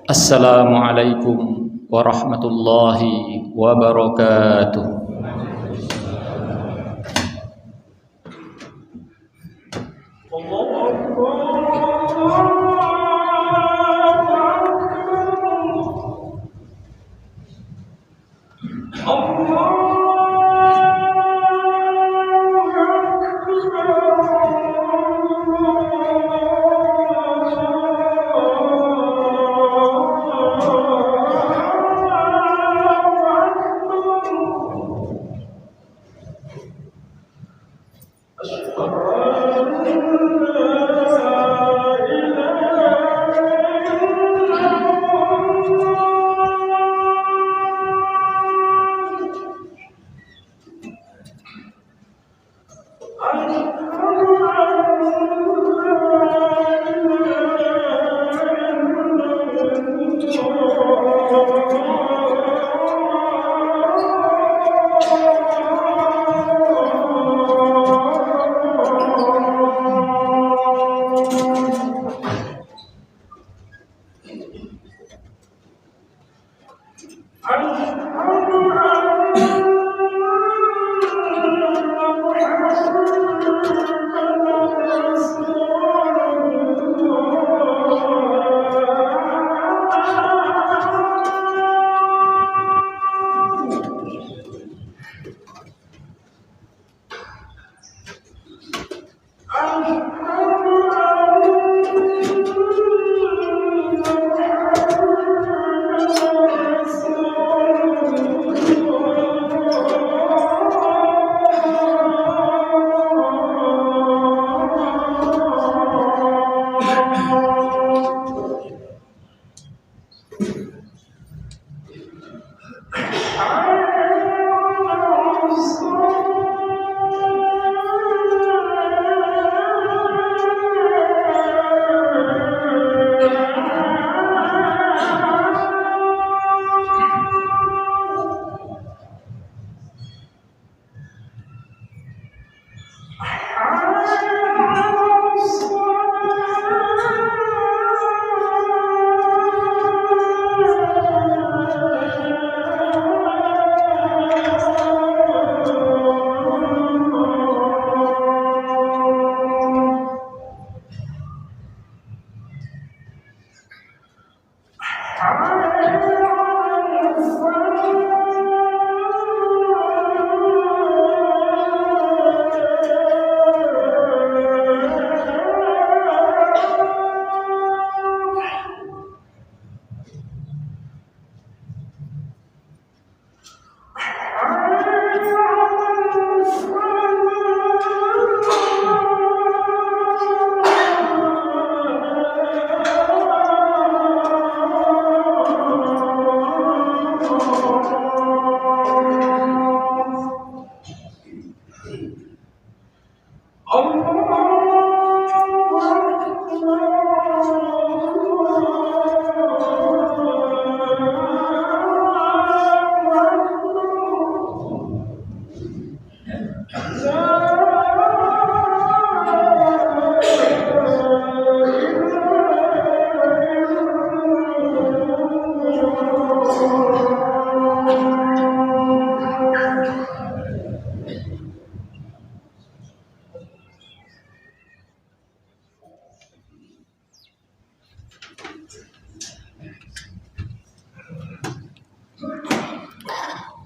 Assalamualaikum warahmatullahi wabarakatuh.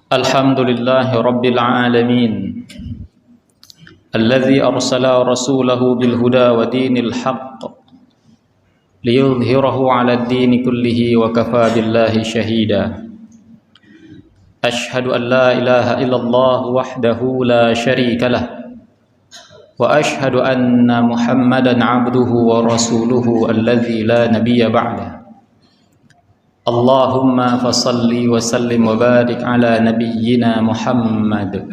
Alhamdulillahi Rabbil Alamin Alladhi arsala rasulahu bilhuda wa dinil haqq liyudhhirahu ala ad-dini kullihi wa kafa billahi shahida. Ashhadu an la ilaha illallah wahdahu la sharika lah wa ashhadu anna Muhammadan abduhu wa rasuluhu alladhi la nabiyya ba'dah. Allahumma fasalli wa sallim wa barik ala nabiyyina Muhammad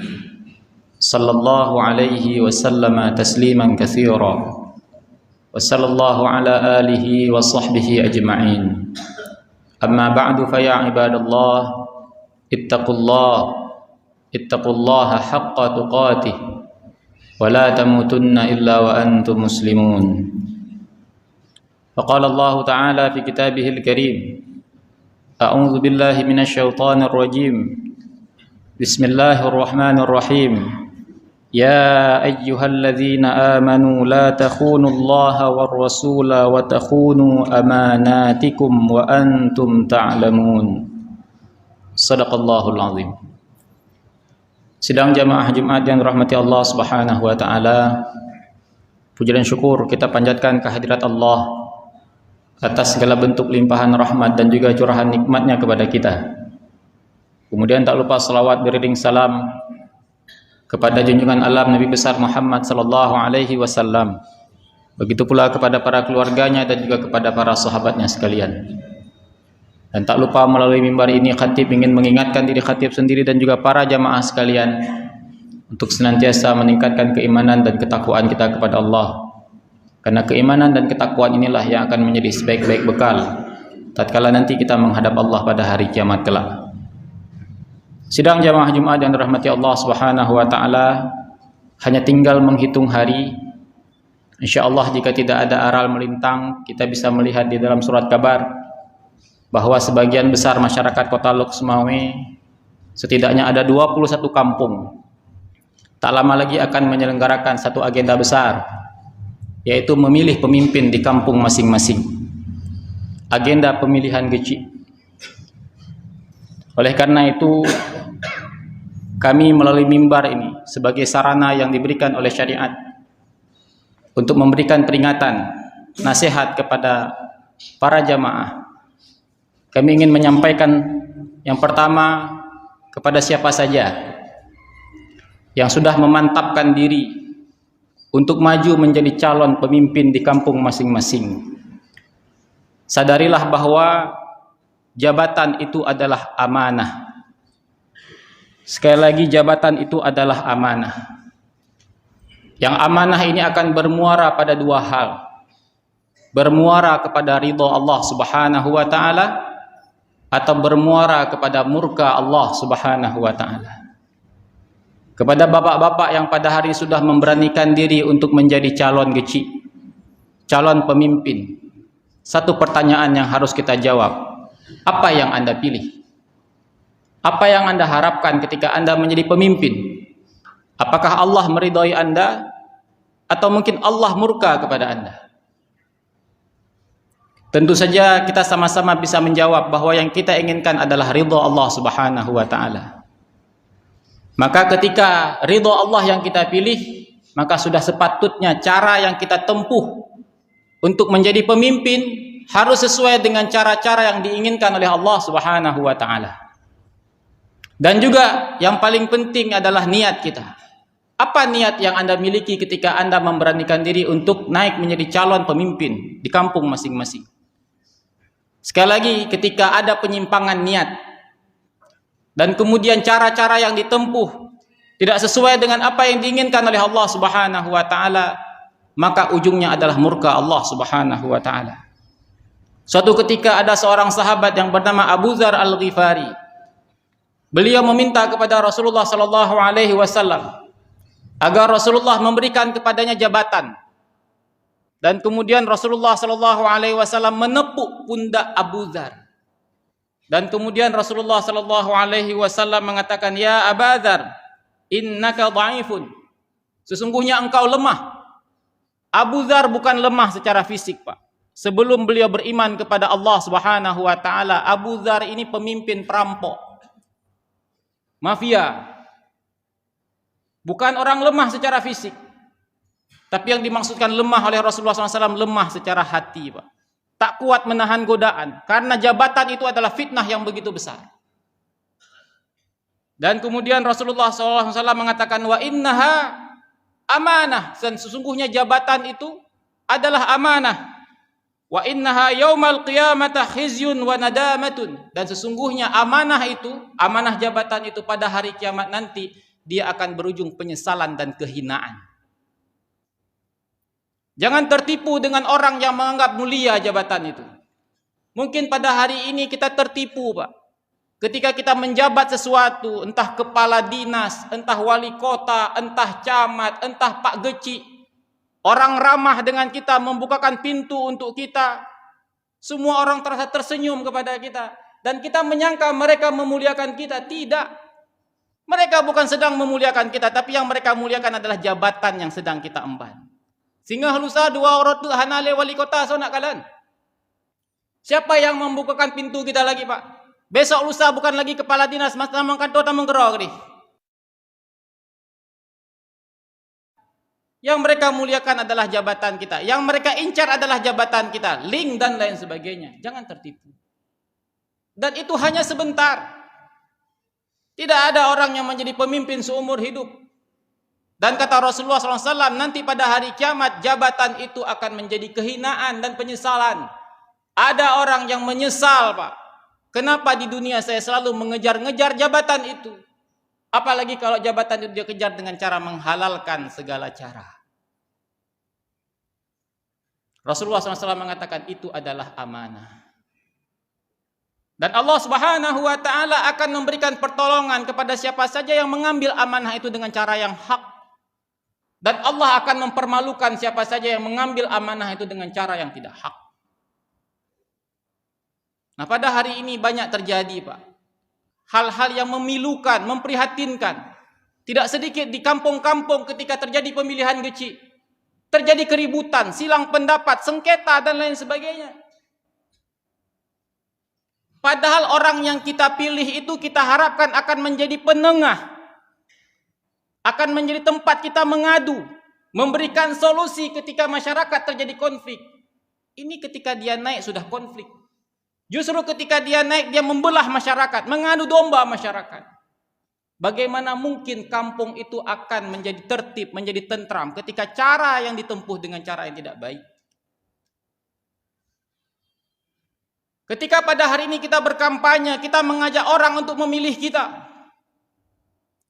sallallahu alaihi wa sallama tasliman katsira wa sallallahu ala alihi wa sahbihi ajma'in. Amma ba'du fa ya ibadallah ittaqullaha haqqa tuqatih wa la tamutunna illa wa antum muslimun. Faqala Allah ta'ala fi kitabihil karim A'udzu billahi minasyaitonir rajim. Bismillahirrahmanirrahim. Ya ayyuhalladzina amanu la takhunullaha war rasula wa takhunu amanatikum wa antum ta'lamun. Shadaqallahul azim. Sidang jamaah Jumat yang dirahmati Allah Subhanahu wa taala, puji dan syukur kita panjatkan kehadirat Allah atas segala bentuk limpahan rahmat dan juga curahan nikmatnya kepada kita. Kemudian tak lupa salawat beriring salam kepada junjungan alam Nabi besar Muhammad sallallahu alaihi wasallam. Begitu pula kepada para keluarganya dan juga kepada para sahabatnya sekalian. Dan tak lupa melalui mimbar ini khatib ingin mengingatkan diri khatib sendiri dan juga para jamaah sekalian untuk senantiasa meningkatkan keimanan dan ketakwaan kita kepada Allah. Karena keimanan dan ketakwaan inilah yang akan menjadi sebaik-baik bekal tatkala nanti kita menghadap Allah pada hari kiamat kelak. Sidang jamaah Jumat yang dirahmati Allah Subhanahu wa taala, hanya tinggal menghitung hari. Insyaallah jika tidak ada aral melintang, kita bisa melihat di dalam surat kabar bahwa sebagian besar masyarakat kota Lok Sumawe, setidaknya ada 21 kampung, tak lama lagi akan menyelenggarakan satu agenda besar, yaitu memilih pemimpin di kampung masing-masing. Agenda pemilihan kecil. Oleh karena itu, kami melalui mimbar ini sebagai sarana yang diberikan oleh syariat untuk memberikan peringatan, nasihat kepada para jamaah. Kami ingin menyampaikan yang pertama kepada siapa saja yang sudah memantapkan diri untuk maju menjadi calon pemimpin di kampung masing-masing. Sadarilah bahwa jabatan itu adalah amanah. Sekali lagi, jabatan itu adalah amanah. Yang amanah ini akan bermuara pada dua hal. Bermuara kepada ridha Allah Subhanahu wa taala atau bermuara kepada murka Allah Subhanahu wa taala. Kepada bapak-bapak yang pada hari ini sudah memberanikan diri untuk menjadi calon kecil, calon pemimpin, satu pertanyaan yang harus kita jawab. Apa yang Anda pilih? Apa yang Anda harapkan ketika Anda menjadi pemimpin? Apakah Allah meridhai Anda atau mungkin Allah murka kepada Anda? Tentu saja kita sama-sama bisa menjawab bahwa yang kita inginkan adalah ridha Allah Subhanahu wa taala. Maka ketika ridha Allah yang kita pilih, maka sudah sepatutnya cara yang kita tempuh untuk menjadi pemimpin harus sesuai dengan cara-cara yang diinginkan oleh Allah Subhanahu wa taala. Dan juga yang paling penting adalah niat kita. Apa niat yang Anda miliki ketika Anda memberanikan diri untuk naik menjadi calon pemimpin di kampung masing-masing? Sekali lagi, ketika ada penyimpangan niat dan kemudian cara-cara yang ditempuh tidak sesuai dengan apa yang diinginkan oleh Allah Subhanahu wa taala, maka ujungnya adalah murka Allah Subhanahu wa taala. Suatu ketika ada seorang sahabat yang bernama Abu Dzar Al-Ghifari. Beliau meminta kepada Rasulullah sallallahu alaihi wasallam agar Rasulullah memberikan kepadanya jabatan. Dan kemudian Rasulullah sallallahu alaihi wasallam menepuk pundak Abu Dzar. Dan kemudian Rasulullah sallallahu alaihi wasallam mengatakan, "Ya Abu Dzar, innaka dhaifun." Sesungguhnya engkau lemah. Abu Dzar bukan lemah secara fisik, Pak. Sebelum beliau beriman kepada Allah Subhanahu wa taala, Abu Dzar ini pemimpin perampok, mafia. Bukan orang lemah secara fisik. Tapi yang dimaksudkan lemah oleh Rasulullah SAW lemah secara hati, Pak. Tak kuat menahan godaan. Karena jabatan itu adalah fitnah yang begitu besar. Dan kemudian Rasulullah SAW mengatakan, wa innaha amanah. Dan sesungguhnya jabatan itu adalah amanah. Wa innaha yaumal qiyamata khizyun wa nadamatun. Dan sesungguhnya amanah itu, amanah jabatan itu pada hari kiamat nanti, dia akan berujung penyesalan dan kehinaan. Jangan tertipu dengan orang yang menganggap mulia jabatan itu. Mungkin pada hari ini kita tertipu, Pak. Ketika kita menjabat sesuatu, entah kepala dinas, entah wali kota, entah camat, entah Pak Geci, orang ramah dengan kita, membukakan pintu untuk kita. Semua orang terasa tersenyum kepada kita. Dan kita menyangka mereka memuliakan kita. Tidak. Mereka bukan sedang memuliakan kita, tapi yang mereka muliakan adalah jabatan yang sedang kita emban. Sehingga halusa dua orang tu hanale wali kota sonak kalan. Siapa yang membukakan pintu kita lagi, Pak? Besok lusa bukan lagi kepala dinas, mas tamang kantor tamang gerok ni. Yang mereka muliakan adalah jabatan kita. Yang mereka incar adalah jabatan kita. Link dan lain sebagainya. Jangan tertipu. Dan itu hanya sebentar. Tidak ada orang yang menjadi pemimpin seumur hidup. Dan kata Rasulullah SAW, nanti pada hari kiamat, jabatan itu akan menjadi kehinaan dan penyesalan. Ada orang yang menyesal, Pak. Kenapa di dunia saya selalu mengejar-ngejar jabatan itu? Apalagi kalau jabatan itu dia kejar dengan cara menghalalkan segala cara. Rasulullah SAW mengatakan itu adalah amanah. Dan Allah Subhanahu wa taala akan memberikan pertolongan kepada siapa saja yang mengambil amanah itu dengan cara yang hak. Dan Allah akan mempermalukan siapa saja yang mengambil amanah itu dengan cara yang tidak hak. Nah, pada hari ini banyak terjadi, Pak. Hal-hal yang memilukan, memprihatinkan. Tidak sedikit di kampung-kampung ketika terjadi pemilihan kecil. Terjadi keributan, silang pendapat, sengketa dan lain sebagainya. Padahal orang yang kita pilih itu kita harapkan akan menjadi penengah. Akan menjadi tempat kita mengadu. Memberikan solusi ketika masyarakat terjadi konflik. Ini ketika dia naik sudah konflik. Justru ketika dia naik dia membelah masyarakat. Mengadu domba masyarakat. Bagaimana mungkin kampung itu akan menjadi tertib, menjadi tentram ketika cara yang ditempuh dengan cara yang tidak baik. Ketika pada hari ini kita berkampanye, kita mengajak orang untuk memilih kita.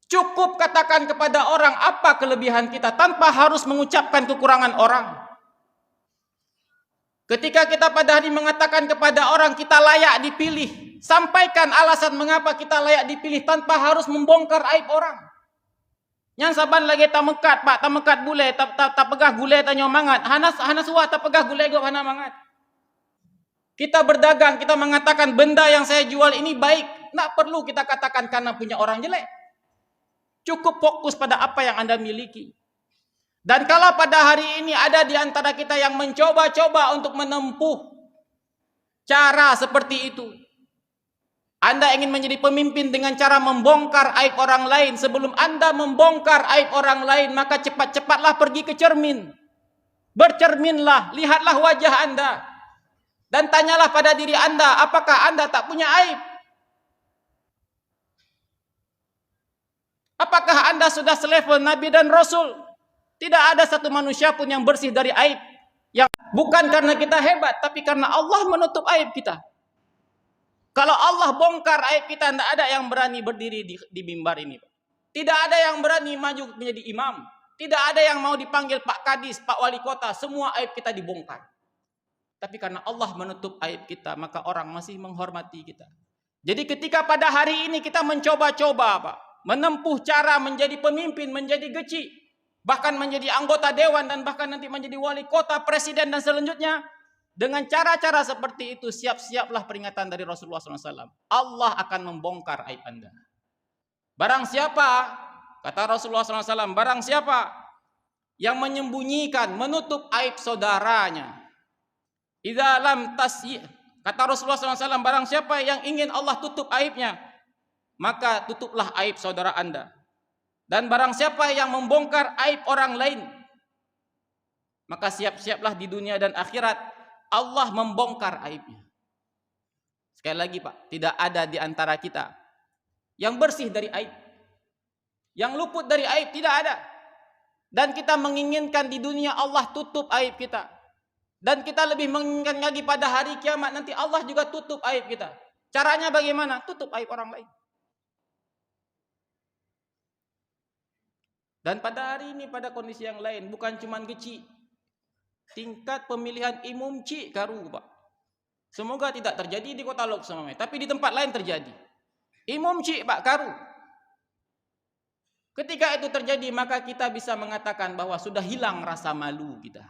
Cukup katakan kepada orang apa kelebihan kita tanpa harus mengucapkan kekurangan orang. Ketika kita pada hari mengatakan kepada orang kita layak dipilih, sampaikan alasan mengapa kita layak dipilih tanpa harus membongkar aib orang. Yang saban lagi tak mekat, Pak, tak mekat gulai, tak pegah gulai tanya mangat. Hanas wah tak pegah gulai gua hana mangat. Kita berdagang, kita mengatakan benda yang saya jual ini baik, tak perlu kita katakan karena punya orang jelek. Cukup fokus pada apa yang Anda miliki. Dan kalau pada hari ini ada di antara kita yang mencoba-coba untuk menempuh cara seperti itu. Anda ingin menjadi pemimpin dengan cara membongkar aib orang lain. Sebelum Anda membongkar aib orang lain, maka cepat-cepatlah pergi ke cermin. Bercerminlah, lihatlah wajah Anda. Dan tanyalah pada diri Anda, apakah Anda tak punya aib? Apakah Anda sudah selevel Nabi dan Rasul? Tidak ada satu manusia pun yang bersih dari aib. Yang bukan karena kita hebat, tapi karena Allah menutup aib kita. Kalau Allah bongkar aib kita, tidak ada yang berani berdiri di mimbar ini. Tidak ada yang berani maju menjadi imam. Tidak ada yang mau dipanggil Pak Kadis, Pak Wali Kota. Semua aib kita dibongkar. Tapi karena Allah menutup aib kita, maka orang masih menghormati kita. Jadi ketika pada hari ini kita mencoba-coba, Pak, menempuh cara menjadi pemimpin, menjadi geci, bahkan menjadi anggota dewan dan bahkan nanti menjadi wali kota, presiden dan selanjutnya. Dengan cara-cara seperti itu siap-siaplah peringatan dari Rasulullah SAW. Allah akan membongkar aib Anda. Barang siapa, kata Rasulullah SAW, barang siapa yang menyembunyikan, menutup aib saudaranya. Idza lam tasyi, kata Rasulullah SAW, barang siapa yang ingin Allah tutup aibnya, maka tutuplah aib saudara Anda. Dan barang siapa yang membongkar aib orang lain, maka siap-siaplah di dunia dan akhirat Allah membongkar aibnya. Sekali lagi, Pak, tidak ada di antara kita yang bersih dari aib. Yang luput dari aib tidak ada. Dan kita menginginkan di dunia Allah tutup aib kita. Dan kita lebih menginginkan lagi pada hari kiamat nanti Allah juga tutup aib kita. Caranya bagaimana? Tutup aib orang lain. Dan pada hari ini pada kondisi yang lain, bukan cuma geci, tingkat pemilihan umum cik karu, Pak. Semoga tidak terjadi di Kota Lok Samame, tapi di tempat lain terjadi. Umum cik, Pak, karu. Ketika itu terjadi, maka kita bisa mengatakan bahwa sudah hilang rasa malu kita.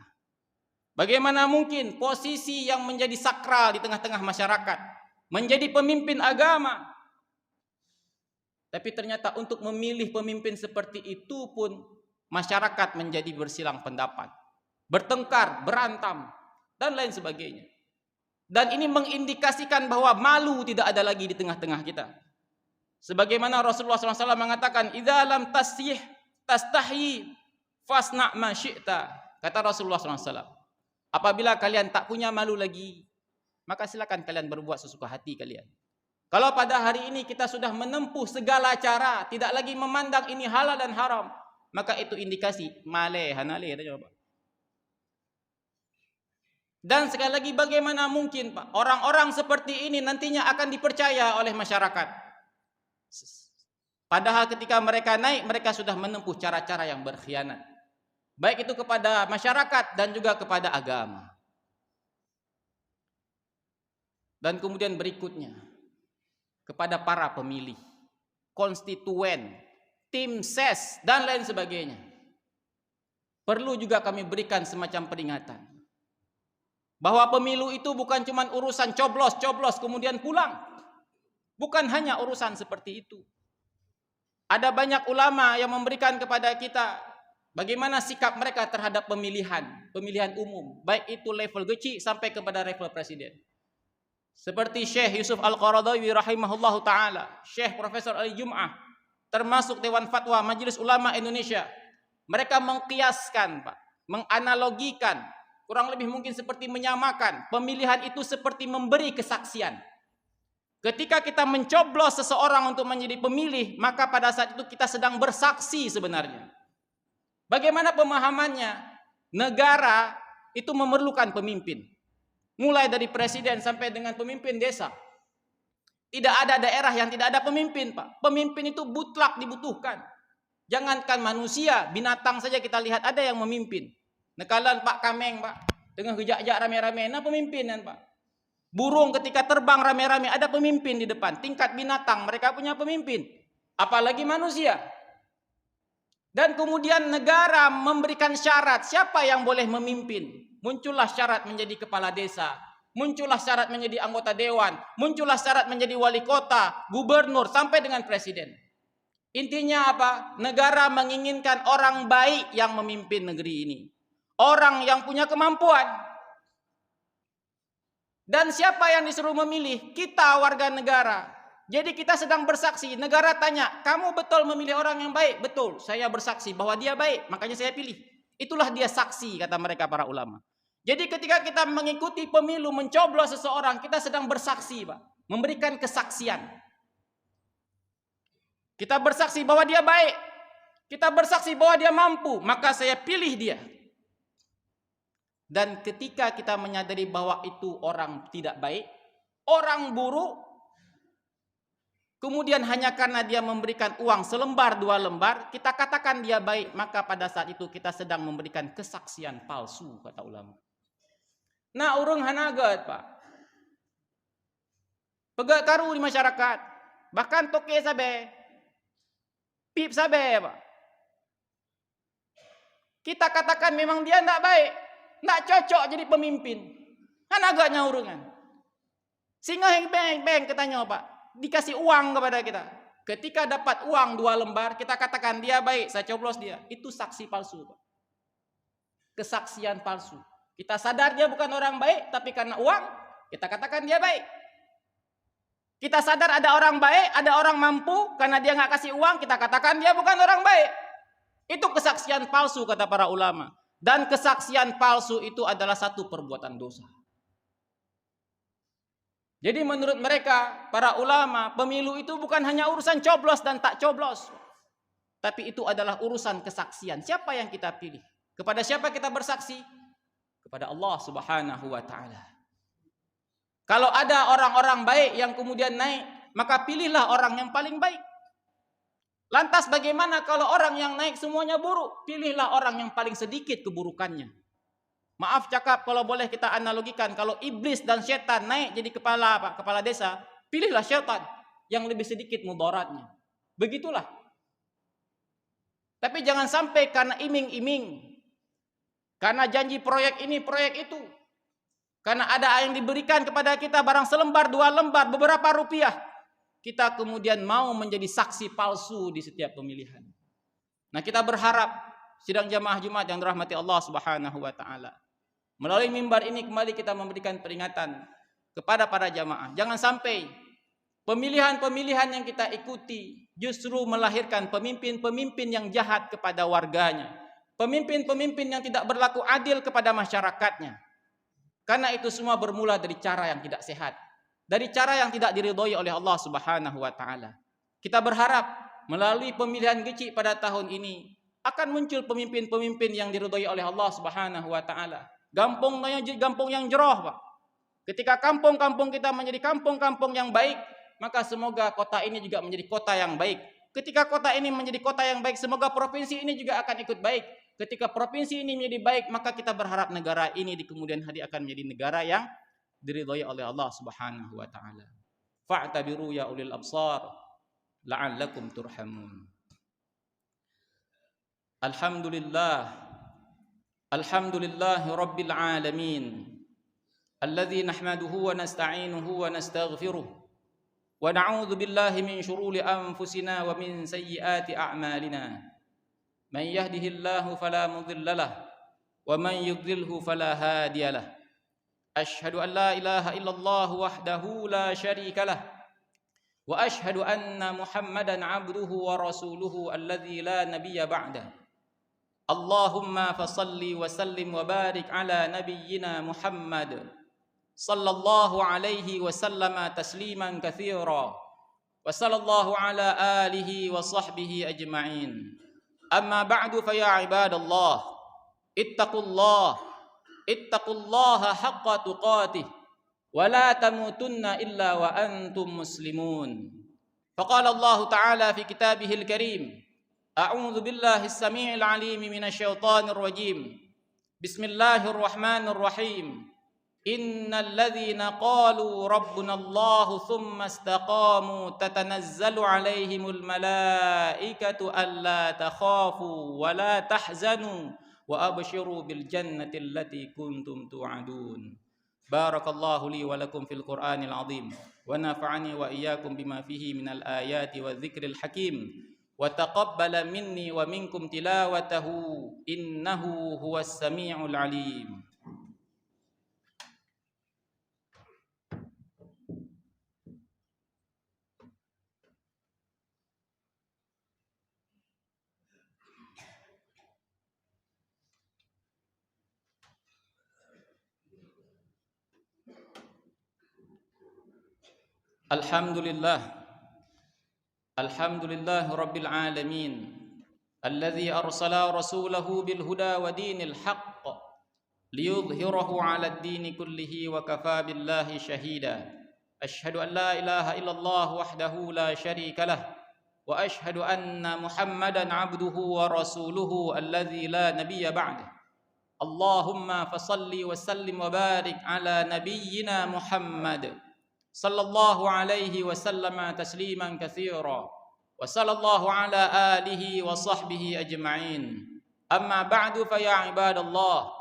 Bagaimana mungkin posisi yang menjadi sakral di tengah-tengah masyarakat, menjadi pemimpin agama. Tapi ternyata untuk memilih pemimpin seperti itu pun masyarakat menjadi bersilang pendapat, bertengkar, berantam, dan lain sebagainya. Dan ini mengindikasikan bahwa malu tidak ada lagi di tengah-tengah kita. Sebagaimana Rasulullah SAW mengatakan, "Idza lam tastahi fasna' ma syi'ta." Kata Rasulullah SAW, apabila kalian tak punya malu lagi, maka silakan kalian berbuat sesuka hati kalian. Kalau pada hari ini kita sudah menempuh segala cara, tidak lagi memandang ini halal dan haram, maka itu indikasi male hanale. Dan sekali lagi, bagaimana mungkin Pak orang-orang seperti ini nantinya akan dipercaya oleh masyarakat? Padahal ketika mereka naik, mereka sudah menempuh cara-cara yang berkhianat, baik itu kepada masyarakat dan juga kepada agama. Dan kemudian berikutnya, kepada para pemilih, konstituen, tim ses, dan lain sebagainya. Perlu juga kami berikan semacam peringatan bahwa pemilu itu bukan cuma urusan coblos kemudian pulang. Bukan hanya urusan seperti itu. Ada banyak ulama yang memberikan kepada kita bagaimana sikap mereka terhadap pemilihan umum, baik itu level kecil sampai kepada level presiden. Seperti Syekh Yusuf Al-Qaradawi rahimahullahu ta'ala, Syekh Profesor Ali Jum'ah, termasuk Dewan Fatwa Majelis Ulama Indonesia. Mereka mengkiaskan, Pak, menganalogikan, kurang lebih mungkin seperti menyamakan, pemilihan itu seperti memberi kesaksian. Ketika kita mencoblos seseorang untuk menjadi pemilih, maka pada saat itu kita sedang bersaksi sebenarnya. Bagaimana pemahamannya? Negara itu memerlukan pemimpin. Mulai dari presiden sampai dengan pemimpin desa. Tidak ada daerah yang tidak ada pemimpin, Pak. Pemimpin itu mutlak dibutuhkan. Jangankan manusia, binatang saja kita lihat ada yang memimpin. Nekalan Pak Kameng, Pak, dengan gejak-gejak rame-rame, nah pemimpinan, Pak. Burung ketika terbang rame-rame ada pemimpin di depan. Tingkat binatang mereka punya pemimpin. Apalagi manusia. Dan kemudian negara memberikan syarat siapa yang boleh memimpin. Muncullah syarat menjadi kepala desa, muncullah syarat menjadi anggota dewan, muncullah syarat menjadi wali kota, gubernur, sampai dengan presiden. Intinya apa? Negara menginginkan orang baik yang memimpin negeri ini. Orang yang punya kemampuan. Dan siapa yang disuruh memilih? Kita warga negara. Jadi kita sedang bersaksi. Negara tanya, kamu betul memilih orang yang baik? Betul, saya bersaksi bahwa dia baik, makanya saya pilih. Itulah dia saksi, kata mereka para ulama. Jadi ketika kita mengikuti pemilu, mencoblos seseorang, kita sedang bersaksi, Pak. Memberikan kesaksian. Kita bersaksi bahwa dia baik. Kita bersaksi bahwa dia mampu, maka saya pilih dia. Dan ketika kita menyadari bahwa itu orang tidak baik, orang buruk, kemudian hanya karena dia memberikan uang selembar, 2 lembar, kita katakan dia baik, maka pada saat itu kita sedang memberikan kesaksian palsu, kata ulama. Nah, urung hanagat, Pak. Pegak karu di masyarakat. Bahkan toke sabe. Pip sabe, Pak. Kita katakan memang dia tidak baik. Tidak cocok jadi pemimpin. Hanagatnya urungan. Sehingga beng katanya, Pak. Dikasih uang kepada kita. Ketika dapat uang 2 lembar, kita katakan dia baik, saya coblos dia. Itu saksi palsu, Pak. Kesaksian palsu. Kita sadar dia bukan orang baik, tapi karena uang, kita katakan dia baik. Kita sadar ada orang baik, ada orang mampu, karena dia nggak kasih uang, kita katakan dia bukan orang baik. Itu kesaksian palsu, kata para ulama. Dan kesaksian palsu itu adalah satu perbuatan dosa. Jadi menurut mereka, para ulama, pemilu itu bukan hanya urusan coblos dan tak coblos. Tapi itu adalah urusan kesaksian. Siapa yang kita pilih? Kepada siapa kita bersaksi? Kepada Allah Subhanahu wa ta'ala. Kalau ada orang-orang baik yang kemudian naik, maka pilihlah orang yang paling baik. Lantas bagaimana kalau orang yang naik semuanya buruk? Pilihlah orang yang paling sedikit keburukannya. Maaf cakap kalau boleh kita analogikan, kalau iblis dan syaitan naik jadi kepala desa, pilihlah syaitan yang lebih sedikit mudaratnya. Begitulah. Tapi jangan sampai karena iming-iming, karena janji proyek ini, proyek itu, Karena ada yang diberikan kepada kita barang selembar, 2 lembar, beberapa rupiah. Kita kemudian mau menjadi saksi palsu di setiap pemilihan. Nah, kita berharap sidang jamaah Jumat yang dirahmati Allah Subhanahu wa taala. Melalui mimbar ini kembali kita memberikan peringatan kepada para jamaah. Jangan sampai pemilihan-pemilihan yang kita ikuti justru melahirkan pemimpin-pemimpin yang jahat kepada warganya. Pemimpin-pemimpin yang tidak berlaku adil kepada masyarakatnya. Karena itu semua bermula dari cara yang tidak sehat, dari cara yang tidak diridhoi oleh Allah Subhanahu wa taala. Kita berharap melalui pemilihan kecil pada tahun ini akan muncul pemimpin-pemimpin yang diridhoi oleh Allah Subhanahu wa taala. Kampung yang jeroh, Pak. Ketika kampung-kampung kita menjadi kampung-kampung yang baik, maka semoga kota ini juga menjadi kota yang baik. Ketika kota ini menjadi kota yang baik, semoga provinsi ini juga akan ikut baik. Ketika provinsi ini menjadi baik, maka kita berharap negara ini di kemudian hari akan menjadi negara yang diridhoi oleh Allah Subhanahu wa taala. Fa'tabiru ya ulil absar la'allakum turhamun. Alhamdulillahi rabbil alamin. Alladzi nahmaduhu wa nasta'inuhu wa nastaghfiruh. Wa na'udzu billahi min syururi anfusina wa min sayyiati a'malina. من يهده الله فلا مضل له ومن يضلله فلا هادي له أشهد أن لا إله إلا الله وحده لا شريك له وأشهد أن محمدا عبده ورسوله الذي لا نبي بعده اللهم فصل وسلم وبارك على نبينا محمد صلى الله عليه وسلم تسليما كثيرا وصلى الله على آله وصحبه أجمعين أما بعد فيا عباد الله اتقوا الله حق تقاته ولا تموتن إلا وأنتم مسلمون فقال الله تعالى في كتابه الكريم أعوذ بالله السميع العليم من الشيطان الرجيم بسم الله الرحمن الرحيم إن الذين قالوا ربنا الله ثم استقاموا تتنزل عليهم الملائكة ألا تخافوا ولا تحزنوا وأبشروا بالجنة التي كنتم توعدون بارك الله لي ولكم في القرآن العظيم ونفعني وإياكم بما فيه من الآيات والذكر الحكيم وتقبل مني ومنكم تلاوته إنه هو السميع العليم Alhamdulillah Rabbil Alamin Alladhi arsala rasulahu bil huda wa dinil haqq liyudhhirahu ala ad-dini kullihi wa kafa billahi shahida Ashhadu an la ilaha illallah wahdahu la sharika lah wa ashhadu anna Muhammadan abduhu wa rasuluhu alladhi la nabiyya ba'dah Allahumma fasalli wa sallim wa barik ala nabiyyina Muhammad sallallahu alaihi wasallama tasliman katsira wa sallallahu ala alihi wa sahbihi ajma'in amma ba'du fa ya ibadallah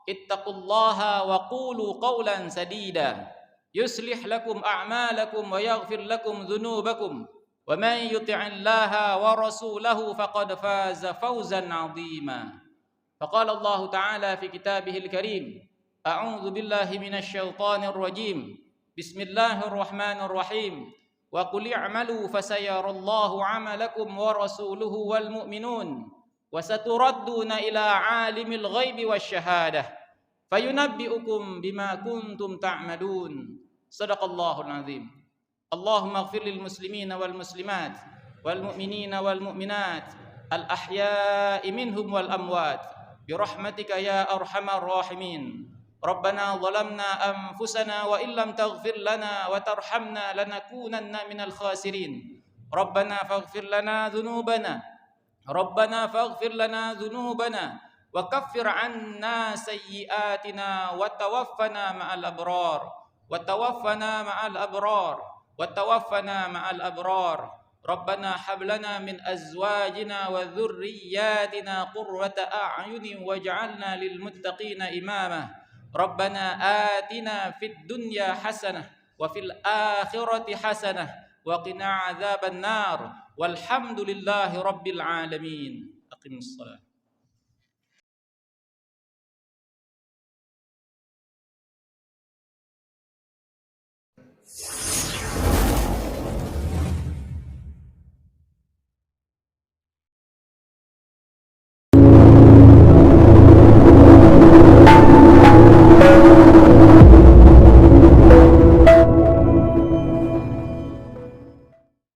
ittaqullaha wa qulu qawlan sadida yuslih lakum a'malakum wa yaghfir lakum dhunubakum wa man yuti'illaha wa rasulahu faqad faza fawzan 'azima faqala Allah ta'ala fi kitabihil karim أعوذ بالله من الشيطان الرجيم بسم الله الرحمن الرحيم وقل اعملوا فسيرى الله عملكم ورسوله والمؤمنون وستردون إلى عالم الغيب والشهادة فينبئكم بما كنتم تعملون صدق الله العظيم اللهم اغفر للمسلمين والمسلمات والمؤمنين والمؤمنات الأحياء منهم والأموات برحمتك يا أرحم الراحمين ربنا ظلمنا أنفسنا وإن لم تغفر لنا وترحمنا لنكونن من الخاسرين ربنا فاغفر لنا ذنوبنا وكفر عنا سيئاتنا وتوفنا مع الأبرار ربنا هب لنا من أزواجنا وذرياتنا قرة أعين واجعلنا للمتقين إماما Rabbana atina fid dunya hasanah wa fil akhirati hasanah wa qina adzabannar. Walhamdulillahi rabbil alamin. Aqimus shalah.